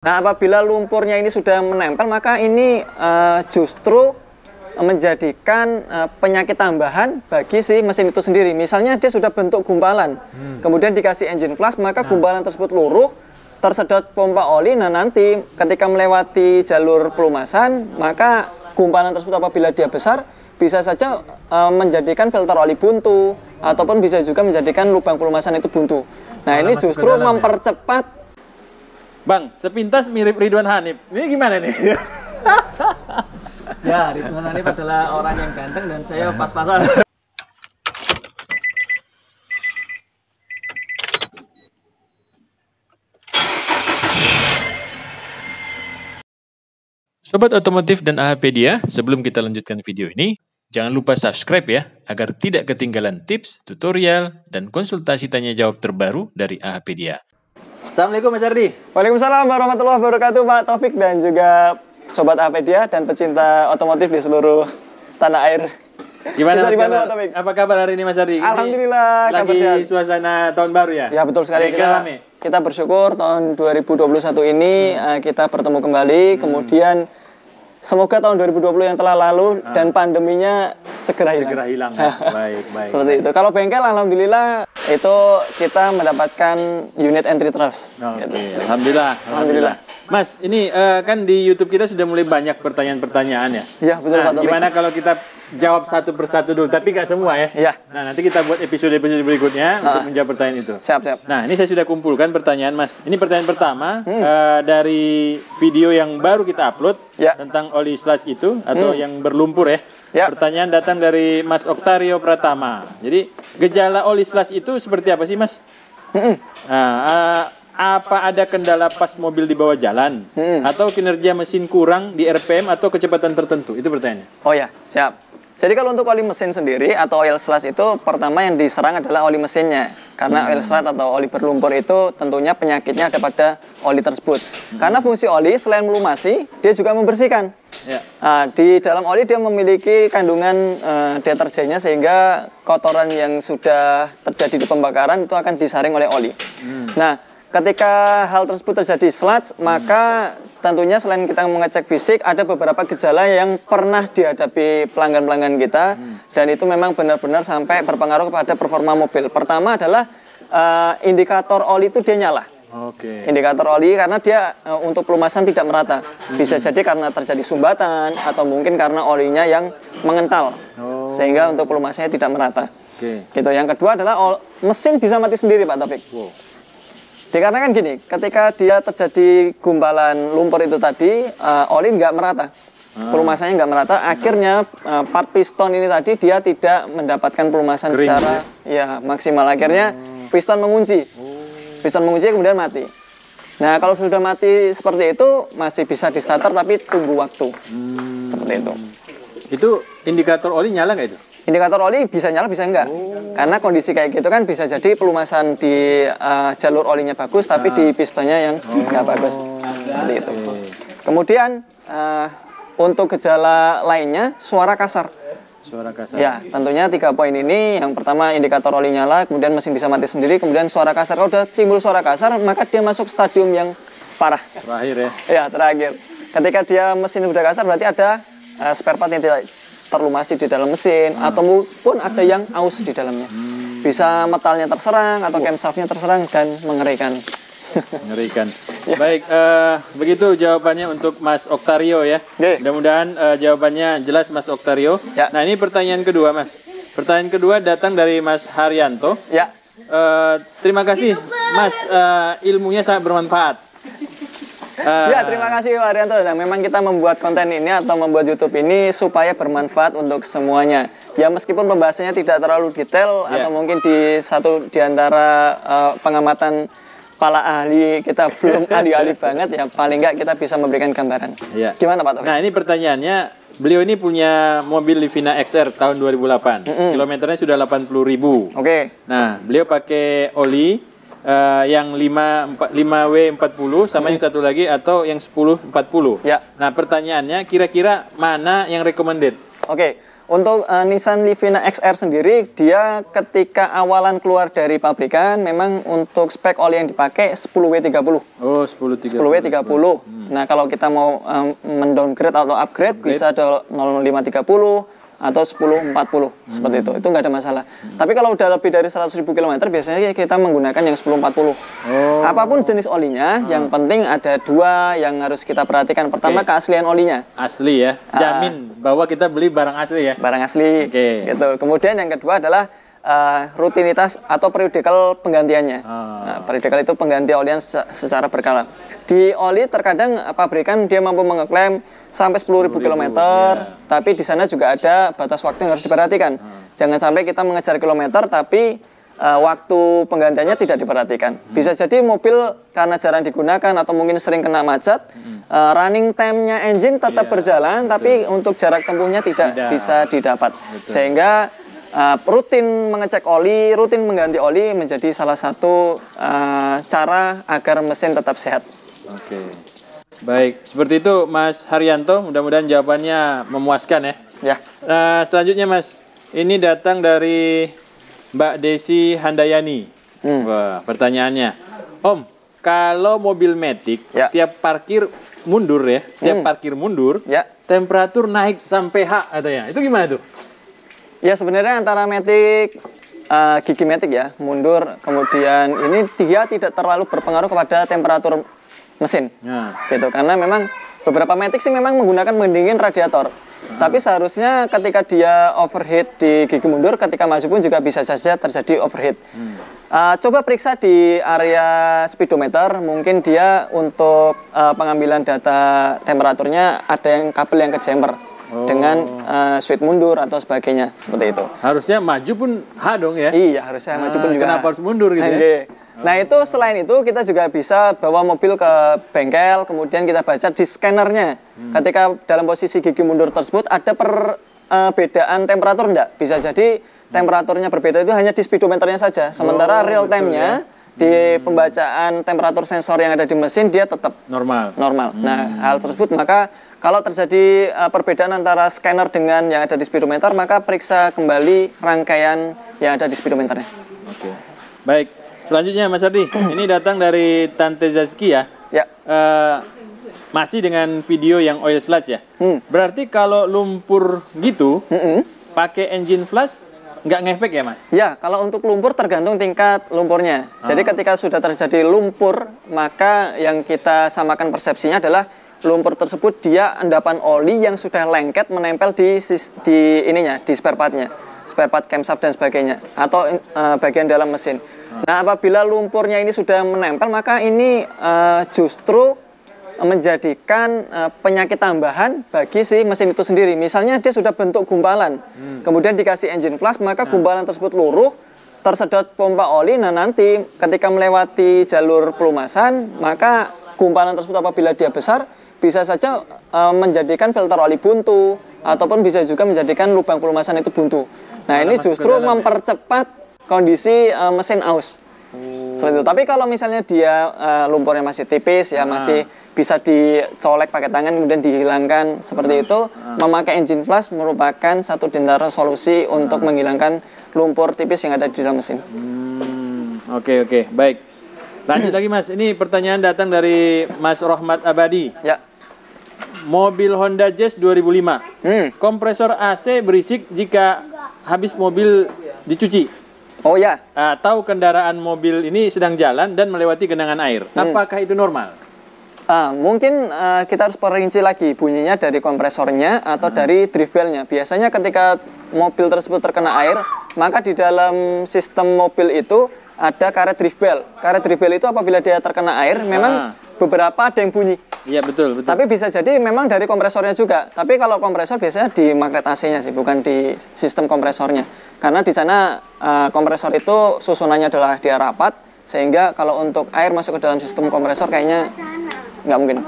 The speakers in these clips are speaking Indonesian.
Nah, apabila lumpurnya ini sudah menempel, maka ini justru menjadikan penyakit tambahan bagi si mesin itu sendiri. Misalnya dia sudah bentuk gumpalan, kemudian dikasih engine flush, maka gumpalan tersebut luruh, tersedot pompa oli. Nah, nanti ketika melewati jalur pelumasan, maka gumpalan tersebut apabila dia besar, bisa saja menjadikan filter oli buntu, ataupun bisa juga menjadikan lubang pelumasan itu buntu. Nah, ini justru mempercepat. Bang, sepintas mirip Ridwan Hanif. Ini gimana nih? Ya, Ridwan Hanif adalah orang yang ganteng dan saya pas-pasan. Sobat Otomotif dan AHpedia, sebelum kita lanjutkan video ini, jangan lupa subscribe ya, agar tidak ketinggalan tips, tutorial, dan konsultasi tanya jawab terbaru dari AHpedia. Assalamualaikum Mas Ardi. Waalaikumsalam warahmatullahi wabarakatuh, Pak Taufik, dan juga Sobat AHpedia dan pecinta otomotif di seluruh tanah air. Gimana Mas kabar? Apa kabar hari ini Mas Ardi? Alhamdulillah. Lagi suasana tahun baru ya? Ya betul sekali. Kita bersyukur tahun 2021 ini kita bertemu kembali. Kemudian semoga tahun 2020 yang telah lalu dan pandeminya segera hilang. Baik. Seperti itu. Kalau bengkel, alhamdulillah itu kita mendapatkan unit entry trust. Gitu. Alhamdulillah. Mas, ini kan di YouTube kita sudah mulai banyak pertanyaan-pertanyaan ya. Iya betul Pak Taufik. Gimana kalau kita jawab satu persatu dulu, tapi nggak semua ya? Iya. Nah, nanti kita buat episode-episode berikutnya untuk menjawab pertanyaan itu. Siap. Nah, ini saya sudah kumpulkan pertanyaan Mas. Ini pertanyaan pertama dari video yang baru kita upload tentang oli sludge itu atau yang berlumpur ya. Pertanyaan datang dari Mas Oktario Pratama. Jadi, gejala oli sludge itu seperti apa sih Mas? Apa ada kendala pas mobil di bawah jalan? Atau kinerja mesin kurang di RPM atau kecepatan tertentu? Itu pertanyaannya. Oh ya, siap. Jadi kalau untuk oli mesin sendiri atau oil sludge itu pertama yang diserang adalah oli mesinnya. Karena oil sludge atau oli berlumpur itu tentunya penyakitnya ada pada oli tersebut. Karena fungsi oli selain melumasi, dia juga membersihkan. Di dalam oli dia memiliki kandungan deterjennya sehingga kotoran yang sudah terjadi di pembakaran itu akan disaring oleh oli. Nah, ketika hal tersebut terjadi sludge, maka tentunya selain kita mengecek fisik, ada beberapa gejala yang pernah dihadapi pelanggan-pelanggan kita, dan itu memang benar-benar sampai berpengaruh kepada performa mobil. Pertama adalah indikator oli itu dia nyala. Indikator oli karena dia untuk pelumasan tidak merata. Bisa jadi karena terjadi sumbatan atau mungkin karena olinya yang mengental, sehingga untuk pelumasannya tidak merata. Gitu. Yang kedua adalah mesin bisa mati sendiri Pak Taufik. Dikarenakan gini, ketika dia terjadi gumpalan lumpur itu tadi, oli nggak merata, pelumasannya nggak merata, akhirnya part piston ini tadi dia tidak mendapatkan pelumasan secara maksimal, akhirnya piston mengunci, kemudian mati. Nah, kalau sudah mati seperti itu, masih bisa di starter tapi tunggu waktu, seperti itu. Itu indikator oli nyala nggak itu? Indikator oli bisa nyala, bisa enggak. Karena kondisi kayak gitu kan bisa jadi pelumasan di jalur olinya bagus, tapi di pistonnya yang enggak bagus. Seperti itu. Kemudian untuk gejala lainnya, suara kasar. Ya, tentunya 3 poin ini. Yang pertama indikator oli nyala, kemudian mesin bisa mati sendiri, kemudian suara kasar. Kalau udah timbul suara kasar, maka dia masuk stadium yang parah. Terakhir ya? Ya, terakhir. Ketika dia mesin udah kasar, berarti ada spare part yang tidak terlumasi di dalam mesin, atau pun ada yang aus di dalamnya. Bisa metalnya terserang atau camshaftnya terserang dan mengerikan. Baik, begitu jawabannya untuk Mas Oktario ya. Mudah-mudahan jawabannya jelas Mas Oktario. Nah, ini pertanyaan kedua Mas. Pertanyaan kedua datang dari Mas Haryanto. Terima kasih Mas, ilmunya sangat bermanfaat. Ya, terima kasih Pak Arianto. Nah, memang kita membuat konten ini atau membuat YouTube ini supaya bermanfaat untuk semuanya. Ya, meskipun pembahasannya tidak terlalu detail atau mungkin di antara pengamatan para ahli kita belum ahli-ahli banget, ya paling nggak kita bisa memberikan gambaran. Gimana Pak Taufik? Nah, ini pertanyaannya, beliau ini punya mobil Livina XR tahun 2008. Kilometernya sudah 80.000. Nah, beliau pakai oli yang 5W40 sama yang satu lagi atau yang 1040. Nah, pertanyaannya kira-kira mana yang recommended? Untuk Nissan Livina XR sendiri, dia ketika awalan keluar dari pabrikan, memang untuk spek oli yang dipakai 10W30. Oh, 10W30. 10W30. Nah, kalau kita mau mendowngrade atau upgrade, bisa ada 0530 atau 1040 seperti itu nggak ada masalah. Tapi kalau udah lebih dari 100.000 km biasanya kita menggunakan yang 1040. Apapun jenis olinya, yang penting ada dua yang harus kita perhatikan. Pertama, keaslian olinya. Asli ya, jamin bahwa kita beli barang asli ya. Barang asli. Gitu. Kemudian yang kedua adalah rutinitas atau periodikal penggantiannya. Periodikal itu pengganti olian secara berkala. Di oli terkadang pabrikan dia mampu mengeklaim sampai 10.000 km, tapi di sana juga ada batas waktu yang harus diperhatikan. Jangan sampai kita mengejar kilometer, tapi waktu penggantiannya tidak diperhatikan. Bisa jadi mobil karena jarang digunakan atau mungkin sering kena macet, running time-nya engine tetap berjalan, tapi untuk jarak tempuhnya tidak bisa didapat. Sehingga rutin mengecek oli, rutin mengganti oli menjadi salah satu cara agar mesin tetap sehat. Baik, seperti itu Mas Haryanto, mudah-mudahan jawabannya memuaskan ya. Nah, selanjutnya Mas, ini datang dari Mbak Desi Handayani. Wah, pertanyaannya, Om, kalau mobil Matic tiap parkir mundur temperatur naik sampai H katanya. Itu gimana tuh? Ya sebenarnya antara Matic, gigi Matic ya, mundur, kemudian ini dia tidak terlalu berpengaruh kepada temperatur mesin, gitu. Karena memang beberapa Matic sih memang menggunakan pendingin radiator. Tapi seharusnya ketika dia overheat di gigi mundur, ketika maju pun juga bisa saja terjadi overheat. Coba periksa di area speedometer, mungkin dia untuk pengambilan data temperaturnya ada yang kabel yang kejammer dengan switch mundur atau sebagainya, seperti itu. Harusnya maju pun H dong ya? Iya, harusnya maju pun juga. Kenapa harus mundur gitu ya? Nah itu selain itu kita juga bisa bawa mobil ke bengkel, kemudian kita baca di scannernya. Ketika dalam posisi gigi mundur tersebut ada perbedaan temperatur enggak? Bisa jadi temperaturnya berbeda itu hanya di speedometernya saja. Sementara real time-nya di pembacaan temperatur sensor yang ada di mesin dia tetap normal. Nah hal tersebut maka kalau terjadi perbedaan antara scanner dengan yang ada di speedometer, maka periksa kembali rangkaian yang ada di speedometernya. Baik. Selanjutnya Mas Ardi, ini datang dari Tante Zazkia. Masih dengan video yang oil sludge ya. Berarti kalau lumpur gitu, pakai engine flush nggak ngefek ya Mas? Ya, kalau untuk lumpur tergantung tingkat lumpurnya. Jadi ketika sudah terjadi lumpur, maka yang kita samakan persepsinya adalah lumpur tersebut dia endapan oli yang sudah lengket menempel di ininya, di spare partnya, spare part camshaft dan sebagainya, atau bagian dalam mesin. Nah, apabila lumpurnya ini sudah menempel, maka ini justru menjadikan penyakit tambahan bagi si mesin itu sendiri. Misalnya dia sudah bentuk gumpalan, kemudian dikasih engine flush, maka gumpalan tersebut luruh, tersedot pompa oli. Nah, nanti ketika melewati jalur pelumasan, maka gumpalan tersebut apabila dia besar, bisa saja menjadikan filter oli buntu, ataupun bisa juga menjadikan lubang pelumasan itu buntu. Nah, ini justru mempercepat kondisi mesin aus. Seperti itu. Tapi kalau misalnya dia lumpurnya masih tipis, ya masih bisa dicolek pakai tangan kemudian dihilangkan seperti itu, memakai engine flush merupakan satu di antara solusi untuk menghilangkan lumpur tipis yang ada di dalam mesin. Oke, baik. Lanjut lagi Mas, ini pertanyaan datang dari Mas Rohmat Abadi. Ya. Mobil Honda Jazz 2005. Kompresor AC berisik jika habis mobil dicuci. Oh ya. Atau kendaraan mobil ini sedang jalan dan melewati genangan air. Apakah itu normal? Mungkin kita harus perinci lagi bunyinya dari kompresornya atau dari drift bell-nya. Biasanya ketika mobil tersebut terkena air, maka di dalam sistem mobil itu ada karet drift bell. Karet drift bell itu apabila dia terkena air, memang beberapa ada yang bunyi. Iya, betul. Tapi bisa jadi memang dari kompresornya juga. Tapi kalau kompresor biasanya di magnet AC-nya sih, bukan di sistem kompresornya. Karena di sana kompresor itu susunannya adalah dia rapat, sehingga kalau untuk air masuk ke dalam sistem kompresor kayaknya nggak mungkin.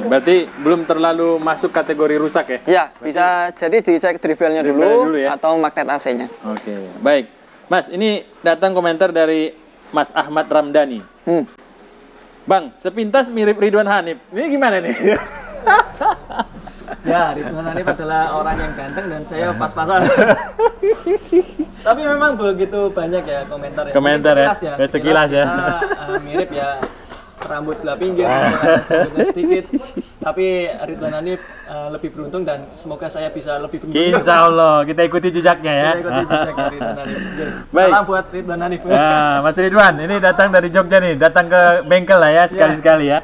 Berarti belum terlalu masuk kategori rusak ya? Ya, bisa jadi dicek drift bell-nya dulu ya? Atau magnet AC-nya. Baik. Mas, ini datang komentar dari Mas Ahmad Ramdhani. Bang, sepintas mirip Ridwan Hanif. Ini gimana nih? Ya, Ridwan Hanif adalah orang yang ganteng dan saya pas-pasan. Tapi memang begitu banyak ya komentar ya. Komentar ya, sekilas ya. Mirip ya, rambut belah pinggir, sedikit. Tapi Ridwan Hanif lebih beruntung dan semoga saya bisa lebih beruntung. Insya Allah, kita ikuti jejaknya ya. Kita ikuti jejaknya Ridwan Hanif. Baik. Salam buat Ridwan Hanif. Nah, Mas Ridwan, ini datang dari Jogja nih, datang ke bengkel lah ya, sekali-sekali ya.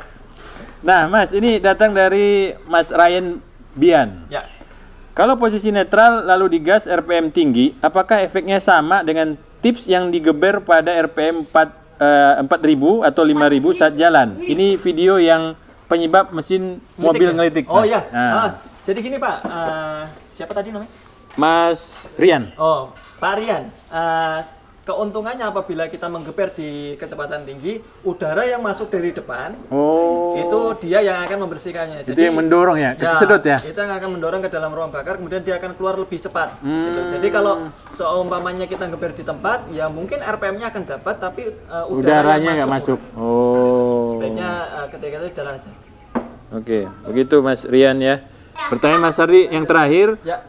Nah, Mas, ini datang dari Mas Ryan Bian. Ya. Kalau posisi netral lalu digas RPM tinggi, apakah efeknya sama dengan tips yang digeber pada RPM 4000 atau 5000 saat jalan? Ini video yang penyebab mesin mobil ngelitik. Oh iya. Jadi gini Pak, siapa tadi namanya? Mas Rian. Oh, Pak Rian. Keuntungannya apabila kita menggeber di kecepatan tinggi, udara yang masuk dari depan, itu dia yang akan membersihkannya. Jadi yang mendorong ya, kesedot ya? Itu yang akan mendorong ke dalam ruang bakar, kemudian dia akan keluar lebih cepat. Gitu. Jadi kalau seumpamanya kita geber di tempat, ya mungkin RPM-nya akan dapat, tapi udaranya nggak masuk. Sebaiknya ketika itu jalan aja. Oke, begitu Mas Rian ya. Pertanyaan Mas Ardi yang terakhir. Ya.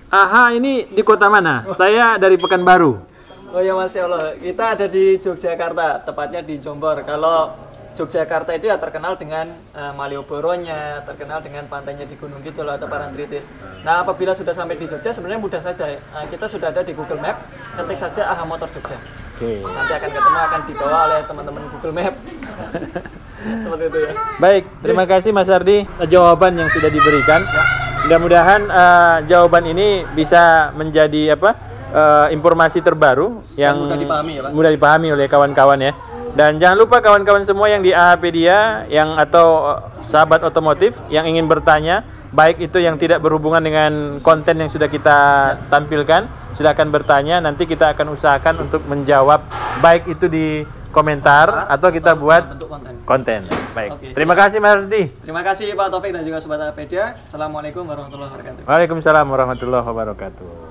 AHA ini di kota mana? Saya dari Pekanbaru. Oh ya Masya Allah, kita ada di Yogyakarta, tepatnya di Jombor. Kalau Yogyakarta itu ya terkenal dengan Malioboro-nya, terkenal dengan pantainya di Gunung Kidul atau Parangtritis. Nah, apabila sudah sampai di Jogja, sebenarnya mudah saja. Kita sudah ada di Google Map, ketik saja AHA Motor Jogja. Nanti akan ketemu, akan dibawa oleh teman-teman Google Map. Seperti itu ya. Baik, terima kasih Mas Ardi jawaban yang sudah diberikan. Mudah-mudahan jawaban ini bisa menjadi informasi terbaru yang mudah dipahami ya Pak. Mudah dipahami oleh kawan-kawan ya. Dan jangan lupa kawan-kawan semua yang di AHpedia atau sahabat otomotif yang ingin bertanya, baik itu yang tidak berhubungan dengan konten yang sudah kita tampilkan, silakan bertanya, nanti kita akan usahakan untuk menjawab, baik itu di komentar atau kita buat konten. Baik. Okay. Terima kasih Mas Ardi. Terima kasih Pak Taufik dan juga Sobat AHpedia. Assalamualaikum warahmatullahi wabarakatuh. Waalaikumsalam warahmatullahi wabarakatuh.